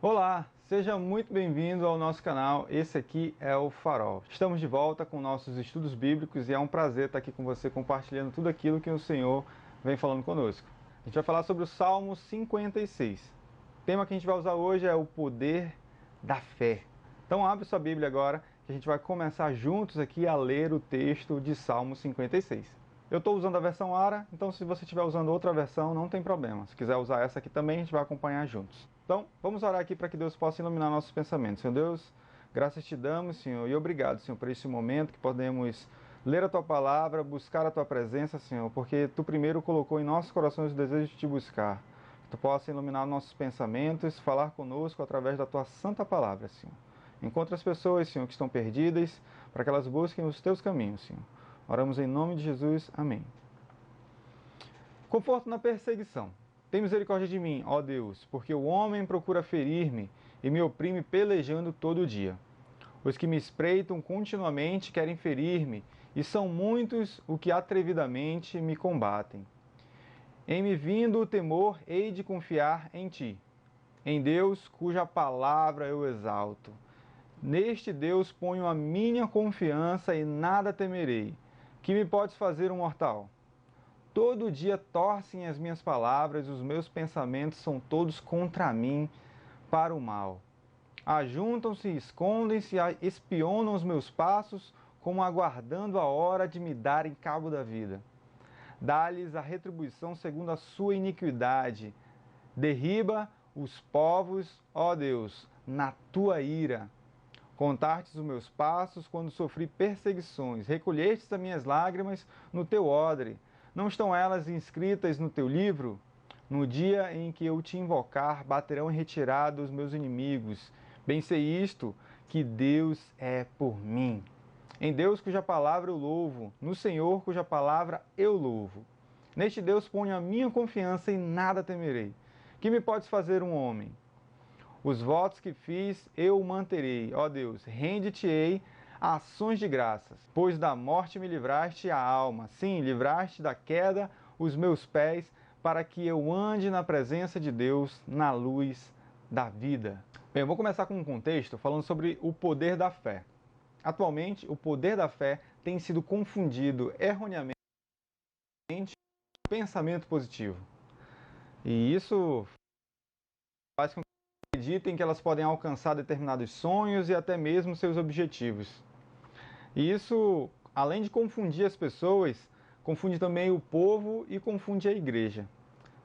Olá, seja muito bem-vindo ao nosso canal. Esse aqui é o Farol. Estamos de volta com nossos estudos bíblicos e é um prazer estar aqui com você compartilhando tudo aquilo que o Senhor vem falando conosco. A gente vai falar sobre o Salmo 56. O tema que a gente vai usar hoje é o poder da fé. Então abre sua Bíblia agora que a gente vai começar juntos aqui a ler o texto de Salmo 56. Eu estou usando a versão ARA, então se você estiver usando outra versão, não tem problema. Se quiser usar essa aqui também, a gente vai acompanhar juntos. Então, vamos orar aqui para que Deus possa iluminar nossos pensamentos. Senhor Deus, graças te damos, Senhor, e obrigado, Senhor, por esse momento que podemos ler a Tua palavra, buscar a Tua presença, Senhor, porque Tu primeiro colocou em nossos corações o desejo de Te buscar. Que Tu possa iluminar nossos pensamentos, falar conosco através da Tua santa palavra, Senhor. Encontra as pessoas, Senhor, que estão perdidas, para que elas busquem os Teus caminhos, Senhor. Oramos em nome de Jesus. Amém. Conforto na perseguição. Tem misericórdia de mim, ó Deus, porque o homem procura ferir-me e me oprime pelejando todo dia. Os que me espreitam continuamente querem ferir-me, e são muitos os que atrevidamente me combatem. Em me vindo o temor, hei de confiar em ti, em Deus, cuja palavra eu exalto. Neste Deus ponho a minha confiança e nada temerei. Que me podes fazer um mortal? Todo dia torcem as minhas palavras, os meus pensamentos são todos contra mim, para o mal. Ajuntam-se, escondem-se, espionam os meus passos, como aguardando a hora de me darem cabo da vida. Dá-lhes a retribuição segundo a sua iniquidade. Derriba os povos, ó Deus, na tua ira. Contastes os meus passos quando sofri perseguições, recolhestes as minhas lágrimas no teu odre. Não estão elas inscritas no teu livro? No dia em que eu te invocar, baterão em retirada os meus inimigos. Bem sei isto, que Deus é por mim. Em Deus cuja palavra eu louvo, no Senhor cuja palavra eu louvo. Neste Deus ponho a minha confiança e nada temerei. Que me podes fazer um homem? Os votos que fiz eu manterei, ó Deus, rende-te-ei ações de graças, pois da morte me livraste a alma, sim, livraste da queda os meus pés, para que eu ande na presença de Deus, na luz da vida. Bem, eu vou começar com um contexto falando sobre o poder da fé. Atualmente, o poder da fé tem sido confundido erroneamente com pensamento positivo. E isso faz com acreditem que elas podem alcançar determinados sonhos e até mesmo seus objetivos. E isso, além de confundir as pessoas, confunde também o povo e confunde a igreja.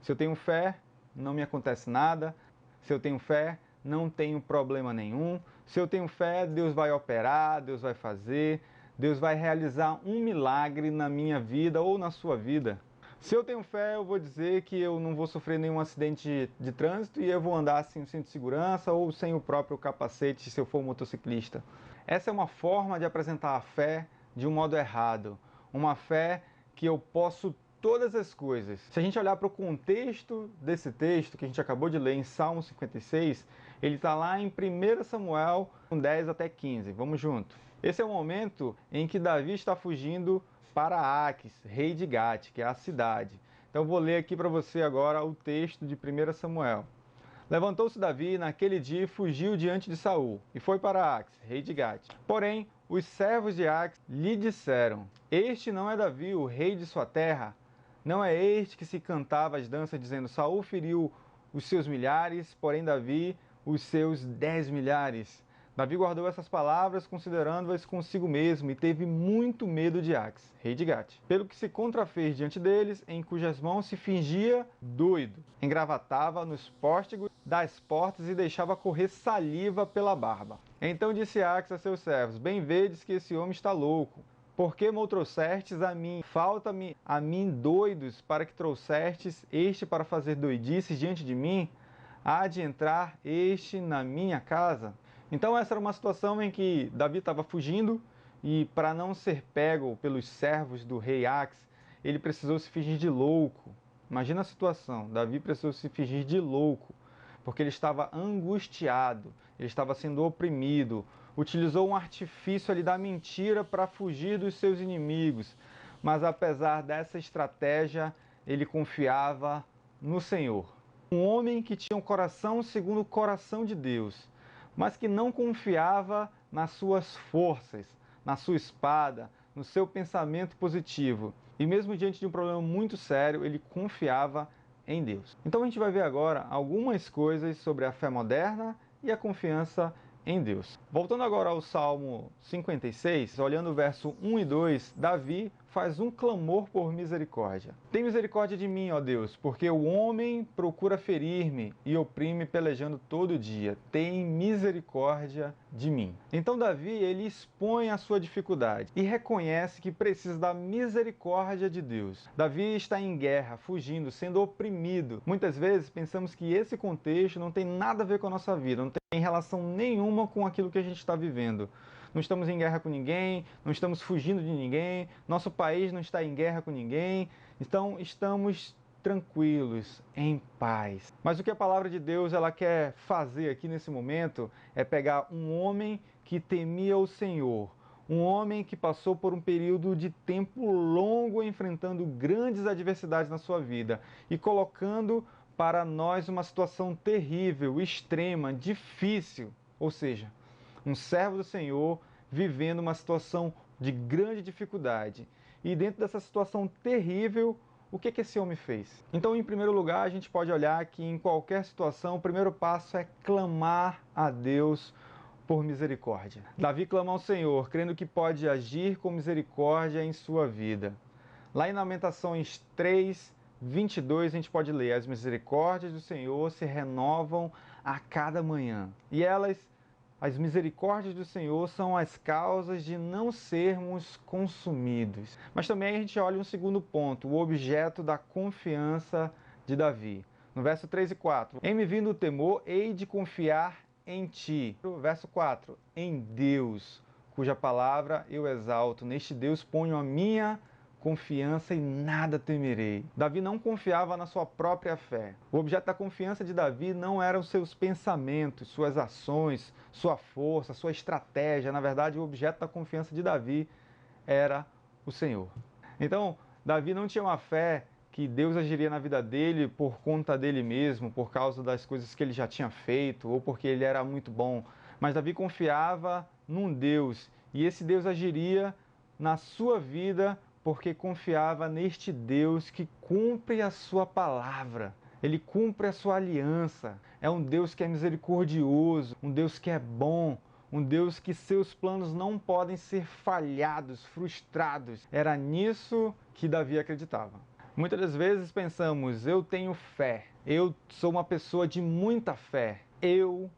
Se eu tenho fé, não me acontece nada. Se eu tenho fé, não tenho problema nenhum. Se eu tenho fé, Deus vai operar, Deus vai fazer, Deus vai realizar um milagre na minha vida ou na sua vida. Se eu tenho fé, eu vou dizer que eu não vou sofrer nenhum acidente de trânsito e eu vou andar sem o cinto de segurança ou sem o próprio capacete se eu for motociclista. Essa é uma forma de apresentar a fé de um modo errado. Uma fé que eu posso todas as coisas. Se a gente olhar para o contexto desse texto que a gente acabou de ler em Salmo 56, ele está lá em 1 Samuel 10 até 15. Vamos junto. Esse é o momento em que Davi está fugindo para Aques, rei de Gate, que é a cidade. Então eu vou ler aqui para você agora o texto de 1 Samuel. Levantou-se Davi naquele dia e fugiu diante de Saul, e foi para Aques, rei de Gate. Porém, os servos de Aques lhe disseram: Este não é Davi, o rei de sua terra? Não é este que se cantava as danças, dizendo: Saul feriu os seus milhares, porém Davi os seus 10 milhares. Davi guardou essas palavras, considerando-as consigo mesmo, e teve muito medo de Aques, rei de Gate, pelo que se contrafez diante deles, em cujas mãos se fingia doido. Engravatava nos pórtigos das portas e deixava correr saliva pela barba. Então disse Aques a seus servos: Bem vedes que esse homem está louco. Por que me trouxestes a mim? Falta-me a mim doidos para que trouxestes este para fazer doidices diante de mim? Há de entrar este na minha casa? Então essa era uma situação em que Davi estava fugindo e para não ser pego pelos servos do rei Aques, ele precisou se fingir de louco. Imagina a situação, Davi precisou se fingir de louco, porque ele estava angustiado, ele estava sendo oprimido, utilizou um artifício ali da mentira para fugir dos seus inimigos, mas apesar dessa estratégia, ele confiava no Senhor. Um homem que tinha um coração segundo o coração de Deus, mas que não confiava nas suas forças, na sua espada, no seu pensamento positivo. E mesmo diante de um problema muito sério, ele confiava em Deus. Então a gente vai ver agora algumas coisas sobre a fé moderna e a confiança em Deus. Voltando agora ao Salmo 56, olhando o verso 1 e 2, Davi faz um clamor por misericórdia. Tem misericórdia de mim, ó Deus, porque o homem procura ferir-me e oprime pelejando todo dia. Tem misericórdia de mim. Então Davi, ele expõe a sua dificuldade e reconhece que precisa da misericórdia de Deus. Davi está em guerra, fugindo, sendo oprimido. Muitas vezes pensamos que esse contexto não tem nada a ver com a nossa vida, não tem relação nenhuma com aquilo que a gente está vivendo. Não estamos em guerra com ninguém, não estamos fugindo de ninguém, nosso país não está em guerra com ninguém, então estamos tranquilos, em paz. Mas o que a palavra de Deus ela quer fazer aqui nesse momento é pegar um homem que temia o Senhor, um homem que passou por um período de tempo longo enfrentando grandes adversidades na sua vida e colocando para nós uma situação terrível, extrema, difícil, ou seja, um servo do Senhor vivendo uma situação de grande dificuldade. E dentro dessa situação terrível, o que esse homem fez? Então, em primeiro lugar, a gente pode olhar que em qualquer situação, o primeiro passo é clamar a Deus por misericórdia. Davi clama ao Senhor, crendo que pode agir com misericórdia em sua vida. Lá em Lamentações 3, 22, a gente pode ler: as misericórdias do Senhor se renovam a cada manhã. E as misericórdias do Senhor são as causas de não sermos consumidos. Mas também a gente olha um segundo ponto, o objeto da confiança de Davi. No verso 3 e 4, em me vindo o temor, hei de confiar em ti. Verso 4, em Deus, cuja palavra eu exalto. Neste Deus ponho a minha confiança e nada temerei. Davi não confiava na sua própria fé. O objeto da confiança de Davi não eram seus pensamentos, suas ações, sua força, sua estratégia. Na verdade, o objeto da confiança de Davi era o Senhor. Então, Davi não tinha uma fé que Deus agiria na vida dele por conta dele mesmo, por causa das coisas que ele já tinha feito, ou porque ele era muito bom. Mas Davi confiava num Deus, e esse Deus agiria na sua vida porque confiava neste Deus que cumpre a sua palavra. Ele cumpre a sua aliança. É um Deus que é misericordioso, um Deus que é bom, um Deus que seus planos não podem ser falhados, frustrados. Era nisso que Davi acreditava. Muitas das vezes pensamos, eu tenho fé, eu sou uma pessoa de muita fé. Eu.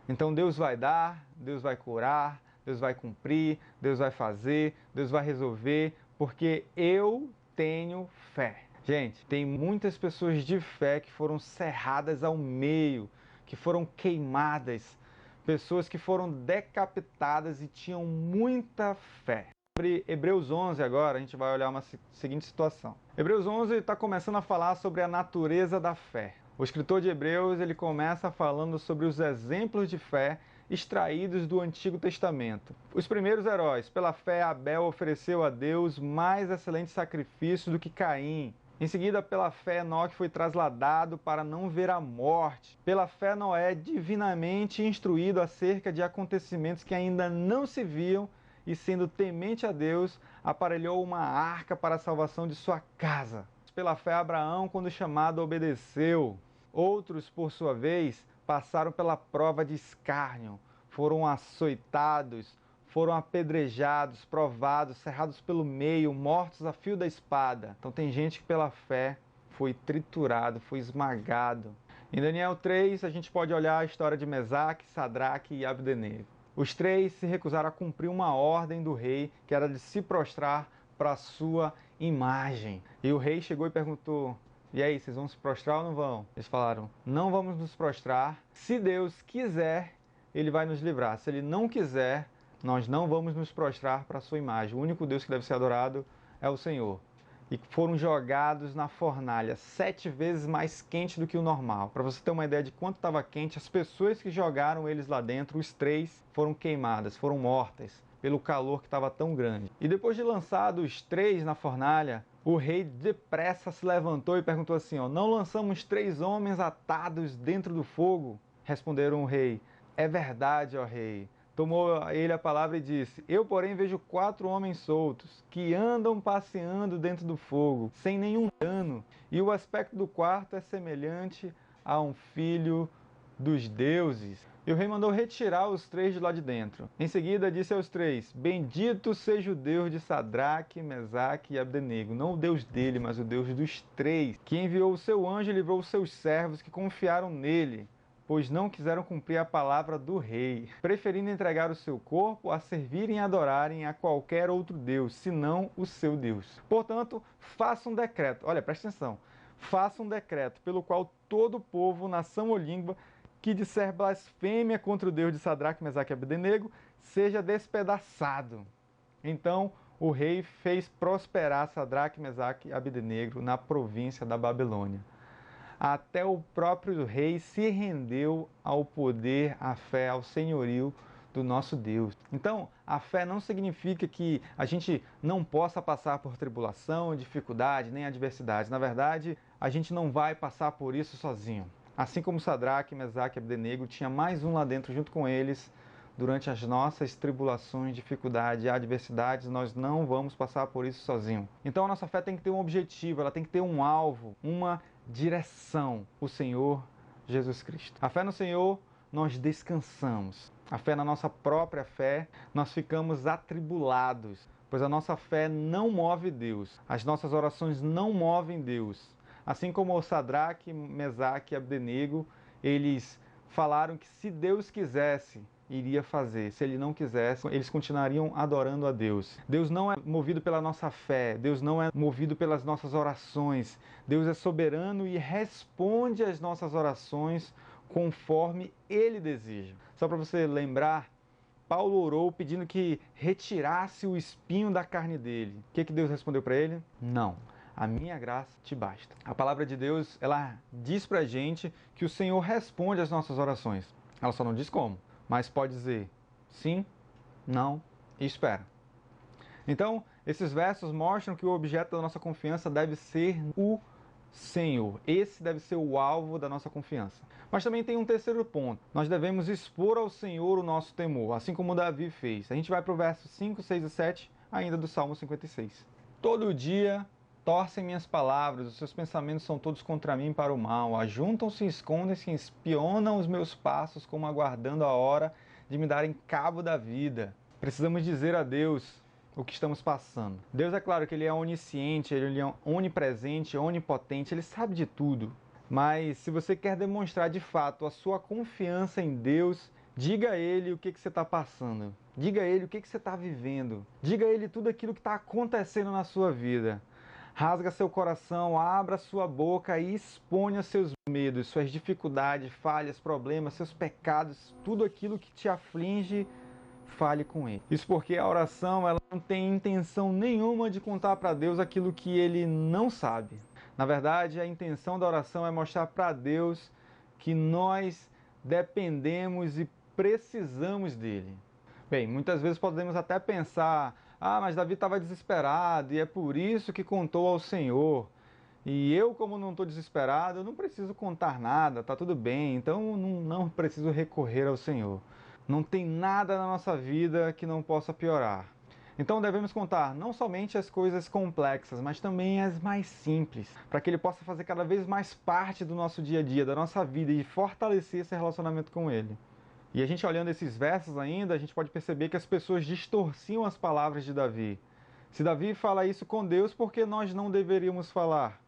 Então Deus vai dar, Deus vai curar, Deus vai cumprir, Deus vai fazer, Deus vai resolver, porque eu tenho fé. Gente, tem muitas pessoas de fé que foram cerradas ao meio, que foram queimadas, pessoas que foram decapitadas e tinham muita fé. Sobre Hebreus 11 agora, a gente vai olhar uma seguinte situação. Hebreus 11 está começando a falar sobre a natureza da fé. O escritor de Hebreus ele começa falando sobre os exemplos de fé extraídos do Antigo Testamento. Os primeiros heróis, pela fé, Abel ofereceu a Deus mais excelente sacrifício do que Caim. Em seguida, pela fé, Enoque foi trasladado para não ver a morte. Pela fé, Noé, divinamente instruído acerca de acontecimentos que ainda não se viam, e sendo temente a Deus, aparelhou uma arca para a salvação de sua casa. Pela fé, Abraão, quando chamado, obedeceu. Outros, por sua vez, passaram pela prova de escárnio, foram açoitados, foram apedrejados, provados, cerrados pelo meio, mortos a fio da espada. Então tem gente que pela fé foi triturado, foi esmagado. Em Daniel 3, a gente pode olhar a história de Mesaque, Sadraque e Abdenego. Os três se recusaram a cumprir uma ordem do rei, que era de se prostrar para a sua imagem. E o rei chegou e perguntou: e aí, vocês vão se prostrar ou não vão? Eles falaram: não vamos nos prostrar. Se Deus quiser, Ele vai nos livrar. Se Ele não quiser, nós não vamos nos prostrar para a sua imagem. O único Deus que deve ser adorado é o Senhor. E foram jogados na fornalha, 7 vezes mais quente do que o normal. Para você ter uma ideia de quanto estava quente, as pessoas que jogaram eles lá dentro, os 3, foram queimadas, foram mortas pelo calor que estava tão grande. E depois de lançados os 3 na fornalha, O rei depressa se levantou e perguntou assim, não lançamos 3 homens atados dentro do fogo? Responderam o rei, é verdade, ó rei. Tomou ele a palavra e disse, eu porém vejo 4 homens soltos, que andam passeando dentro do fogo, sem nenhum dano, e o aspecto do quarto é semelhante a um filho dos deuses. E o rei mandou retirar os 3 de lá de dentro. Em seguida disse aos 3, bendito seja o Deus de Sadraque, Mesaque e Abdenego, não o Deus dele, mas o Deus dos 3, que enviou o seu anjo e livrou os seus servos que confiaram nele, pois não quiseram cumprir a palavra do rei, preferindo entregar o seu corpo a servirem e adorarem a qualquer outro Deus, senão o seu Deus. Portanto, faça um decreto, olha, presta atenção, faça um decreto pelo qual todo o povo, nação ou língua, que disser blasfêmia contra o Deus de Sadraque, Mesaque e Abdenego, seja despedaçado. Então o rei fez prosperar Sadraque, Mesaque e Abdenego na província da Babilônia. Até o próprio rei se rendeu ao poder, à fé, ao senhorio do nosso Deus. Então, a fé não significa que a gente não possa passar por tribulação, dificuldade, nem adversidade. Na verdade, a gente não vai passar por isso sozinho. Assim como Sadraque, Mesaque e Abdenego, tinha mais um lá dentro junto com eles. Durante as nossas tribulações, dificuldades e adversidades, nós não vamos passar por isso sozinho. Então a nossa fé tem que ter um objetivo, ela tem que ter um alvo, uma direção, o Senhor Jesus Cristo. A fé no Senhor, nós descansamos. A fé na nossa própria fé, nós ficamos atribulados, pois a nossa fé não move Deus. As nossas orações não movem Deus. Assim como o Sadraque, Mesaque e Abdenego, eles falaram que se Deus quisesse, iria fazer. Se ele não quisesse, eles continuariam adorando a Deus. Deus não é movido pela nossa fé, Deus não é movido pelas nossas orações. Deus é soberano e responde às nossas orações conforme Ele deseja. Só para você lembrar, Paulo orou pedindo que retirasse o espinho da carne dele. O que Deus respondeu para ele? Não. A minha graça te basta. A palavra de Deus, ela diz pra gente que o Senhor responde às nossas orações. Ela só não diz como, mas pode dizer sim, não e espera. Então, esses versos mostram que o objeto da nossa confiança deve ser o Senhor. Esse deve ser o alvo da nossa confiança. Mas também tem um terceiro ponto. Nós devemos expor ao Senhor o nosso temor, assim como Davi fez. A gente vai para o verso 5, 6 e 7, ainda do Salmo 56. Todo dia torcem minhas palavras, os seus pensamentos são todos contra mim para o mal. Ajuntam-se, escondem-se, espionam os meus passos, como aguardando a hora de me darem cabo da vida. Precisamos dizer a Deus o que estamos passando. Deus, é claro que Ele é onisciente, Ele é onipresente, onipotente, Ele sabe de tudo. Mas se você quer demonstrar de fato a sua confiança em Deus, diga a Ele o que você está passando. Diga a Ele o que você está vivendo. Diga a Ele tudo aquilo que está acontecendo na sua vida. Rasga seu coração, abra sua boca e exponha seus medos, suas dificuldades, falhas, problemas, seus pecados, tudo aquilo que te aflige, fale com Ele. Isso porque a oração, ela não tem intenção nenhuma de contar para Deus aquilo que Ele não sabe. Na verdade, a intenção da oração é mostrar para Deus que nós dependemos e precisamos dEle. Bem, muitas vezes podemos até pensar, mas Davi estava desesperado e é por isso que contou ao Senhor. E eu, como não estou desesperado, eu não preciso contar nada, está tudo bem, então não preciso recorrer ao Senhor. Não tem nada na nossa vida que não possa piorar. Então devemos contar não somente as coisas complexas, mas também as mais simples, para que Ele possa fazer cada vez mais parte do nosso dia a dia, da nossa vida e fortalecer esse relacionamento com Ele. E a gente olhando esses versos ainda, a gente pode perceber que as pessoas distorciam as palavras de Davi. Se Davi fala isso com Deus, por que nós não deveríamos falar?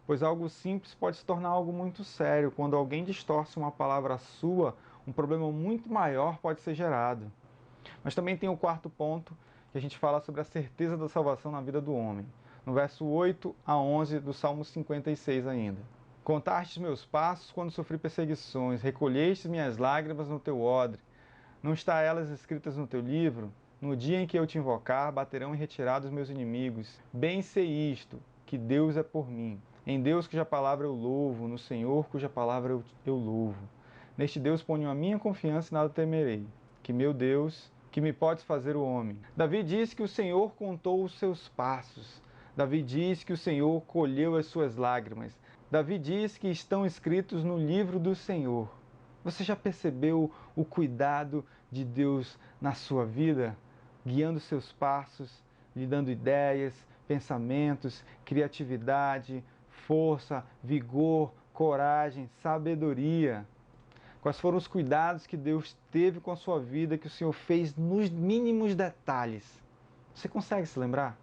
Pois algo simples pode se tornar algo muito sério. Quando alguém distorce uma palavra sua, um problema muito maior pode ser gerado. Mas também tem o quarto ponto, que a gente fala sobre a certeza da salvação na vida do homem. No verso 8 a 11 do Salmo 56 ainda. Contastes meus passos quando sofri perseguições, recolhestes minhas lágrimas no teu odre. Não está elas escritas no teu livro? No dia em que eu te invocar, baterão em retirada os meus inimigos. Bem sei isto, que Deus é por mim. Em Deus cuja palavra eu louvo, no Senhor cuja palavra eu louvo. Neste Deus ponho a minha confiança e nada temerei. Que meu Deus, que me podes fazer o homem. Davi disse que o Senhor contou os seus passos. Davi diz que o Senhor colheu as suas lágrimas. Davi diz que estão escritos no livro do Senhor. Você já percebeu o cuidado de Deus na sua vida? Guiando seus passos, lhe dando ideias, pensamentos, criatividade, força, vigor, coragem, sabedoria. Quais foram os cuidados que Deus teve com a sua vida, que o Senhor fez nos mínimos detalhes? Você consegue se lembrar?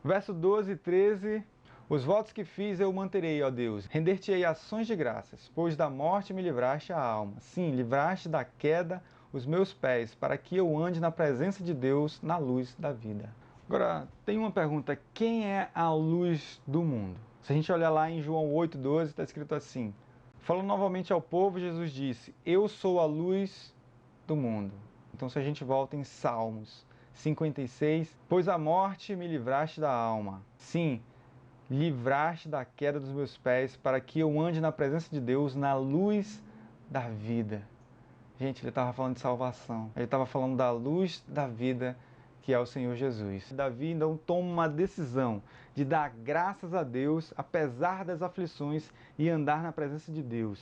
Verso 12 e 13. Os votos que fiz eu manterei, ó Deus. Render-te-ei ações de graças, pois da morte me livraste a alma. Sim, livraste da queda os meus pés, para que eu ande na presença de Deus, na luz da vida. Agora, tem uma pergunta. Quem é a luz do mundo? Se a gente olhar lá em João 8,12, está escrito assim. Falando novamente ao povo, Jesus disse, eu sou a luz do mundo. Então, se a gente volta em Salmos 56, pois a morte me livraste da alma. Sim, livraste da queda dos meus pés, para que eu ande na presença de Deus, na luz da vida. Gente, ele estava falando de salvação. Ele estava falando da luz da vida, que é o Senhor Jesus. Davi então toma uma decisão de dar graças a Deus, apesar das aflições, e andar na presença de Deus,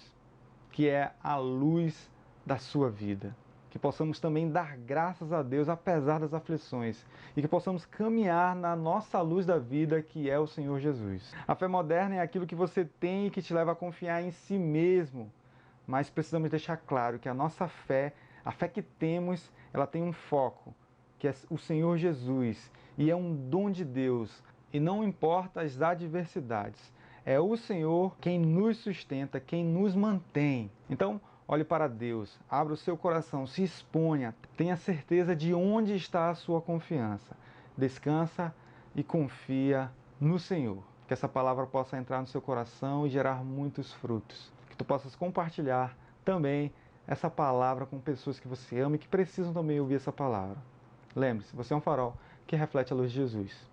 que é a luz da sua vida. Que possamos também dar graças a Deus, apesar das aflições, e que possamos caminhar na nossa luz da vida, que é o Senhor Jesus. A fé moderna é aquilo que você tem e que te leva a confiar em si mesmo, mas precisamos deixar claro que a nossa fé, a fé que temos, ela tem um foco, que é o Senhor Jesus, e é um dom de Deus, e não importa as adversidades, é o Senhor quem nos sustenta, quem nos mantém. Então, olhe para Deus, abra o seu coração, se exponha, tenha certeza de onde está a sua confiança. Descansa e confia no Senhor. Que essa palavra possa entrar no seu coração e gerar muitos frutos. Que tu possas compartilhar também essa palavra com pessoas que você ama e que precisam também ouvir essa palavra. Lembre-se, você é um farol que reflete a luz de Jesus.